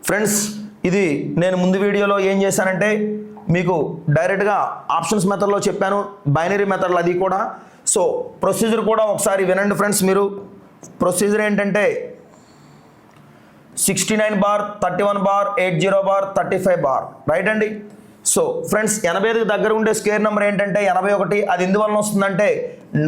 Friends, ఇది నేను ముందు వీడియోలో ఏం చేశానంటే మీకు డైరెక్ట్గా ఆప్షన్స్ మెథడ్లో చెప్పాను, బైనరీ మెథడ్లో అది కూడా. సో ప్రొసీజర్ కూడా ఒకసారి వినండి ఫ్రెండ్స్. మీరు ప్రొసీజర్ ఏంటంటే 69 bar, 31 bar, 80 bar, 35 bar, right అండి. సో ఫ్రెండ్స్, 85కి దగ్గర ఉండే స్క్వేర్ నెంబర్ ఏంటంటే 81. అది ఎందువల్ల వస్తుందంటే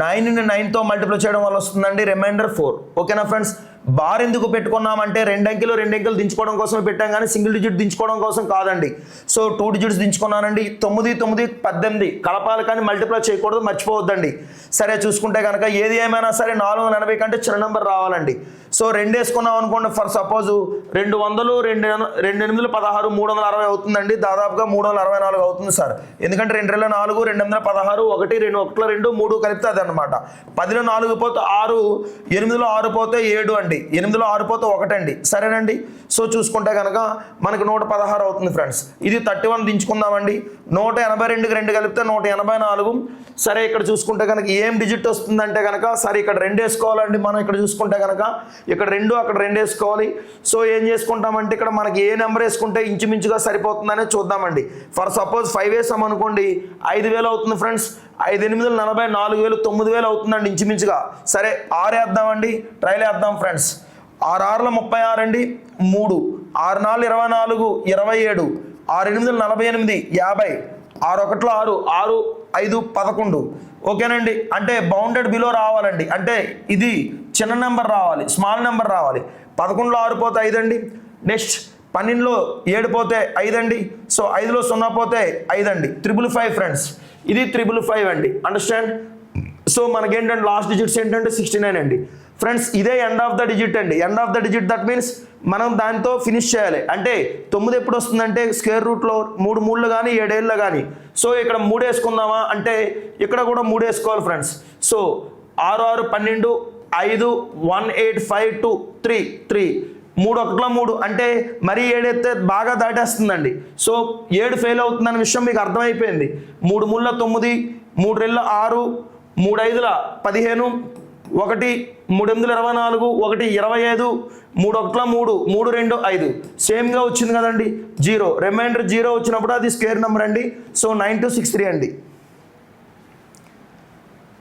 9ని 9తో మల్టిప్లై చేయడం వల్ల వస్తుందండి. రిమైండర్ 4. ఓకేనా ఫ్రెండ్స్. బార్ ఎందుకు పెట్టుకున్నామంటే రెండు అంకెలు దించుకోవడం కోసమే పెట్టాం, కానీ సింగిల్ డిజిట్ దించుకోవడం కోసం కాదండి. So 2 digits దించుకున్నానండి. 9, 9, 18 కలపాలి, కానీ మల్టిప్లై చేయకూడదు, మర్చిపోవద్దండి. సరే, చూసుకుంటే కనుక ఏది ఏమైనా సరే 480 కంటే చిన్న నెంబర్ రావాలండి. సో 2 వేసుకున్నాం అనుకోండి. ఫర్ సపోజ్ 200, 2 8 16, 360 అవుతుందండి. దాదాపుగా 364 అవుతుంది సార్. ఎందుకంటే 2 4, 2 8 16, 1 2 1 2 3 కలిపితే అది అనమాట. 10లో 4 పోతే 6, 8లో 6 పోతే 7 అండి, 8లో 6 పోతే 1 అండి. సరేనండి. సో చూసుకుంటే కనుక మనకి 116 అవుతుంది ఫ్రెండ్స్. ఇది 31 దించుకుందామండి. 182కి 2 కలిపితే 184. సరే, ఇక్కడ చూసుకుంటే కనుక ఏం డిజిట్ వస్తుందంటే కనుక, సరే ఇక్కడ 2 వేసుకోవాలండి. మనం ఇక్కడ చూసుకుంటే కనుక ఇక్కడ 2, అక్కడ 2 వేసుకోవాలి. సో ఏం చేసుకుంటామంటే ఇక్కడ మనకి ఏ నెంబర్ వేసుకుంటే ఇంచుమించుగా సరిపోతుందనే చూద్దామండి. ఫర్ సపోజ్ 5 వేసాం అనుకోండి, 5000 అవుతుంది ఫ్రెండ్స్. 5 8 40, 4000, 9000 అవుతుందండి ఇంచుమించుగా. సరే, 6 వేద్దామండి, ట్రైల్ వేద్దాం ఫ్రెండ్స్. 6 6ల 36 అండి, 3, 6 4 24, 27, 6 8 48, 50, 6 1 6, 6 5 11. ఓకేనండి. అంటే బౌండెడ్ బిలో రావాలండి, అంటే ఇది చిన్న నెంబర్ రావాలి, స్మాల్ నెంబర్ రావాలి. 11లో 6 పోతే 5 అండి. నెక్స్ట్ 12లో 7 పోతే 5 అండి. సో 5లో 0 పోతే 5 అండి. 555 ఫ్రెండ్స్. ఇది 555 అండి. అండర్స్టాండ్. సో మనకేంటంటే లాస్ట్ డిజిట్స్ ఏంటంటే 69 అండి ఫ్రెండ్స్. ఇదే ఎండ్ ఆఫ్ ద డిజిట్ అండి. End of the digit, that means మనం దాంతో ఫినిష్ చేయాలి. అంటే 9 ఎప్పుడు వస్తుందంటే స్క్వేర్ రూట్లో 3 3లు కానీ 7 7లు కానీ. సో ఇక్కడ 3 వేసుకుందామా అంటే ఇక్కడ కూడా 3 వేసుకోవాలి ఫ్రెండ్స్. సో 6 6 12, 5 1 8 5 2 3 3, 3 1 3 అంటే మరీ 7 అయితే బాగా దాటేస్తుందండి. సో 7 ఫెయిల్ అవుతుందనే విషయం మీకు అర్థమైపోయింది. 3 3ల 9, 3 2ల 6, 3 5ల 15, 1 3 8 24, 1 25, 3 1 3, 3 2 5. సేమ్గా వచ్చింది కదండి. 0 రిమైండర్ 0 వచ్చినప్పుడు అది స్క్వేర్ నెంబర్ అండి. సో 9263 అండి.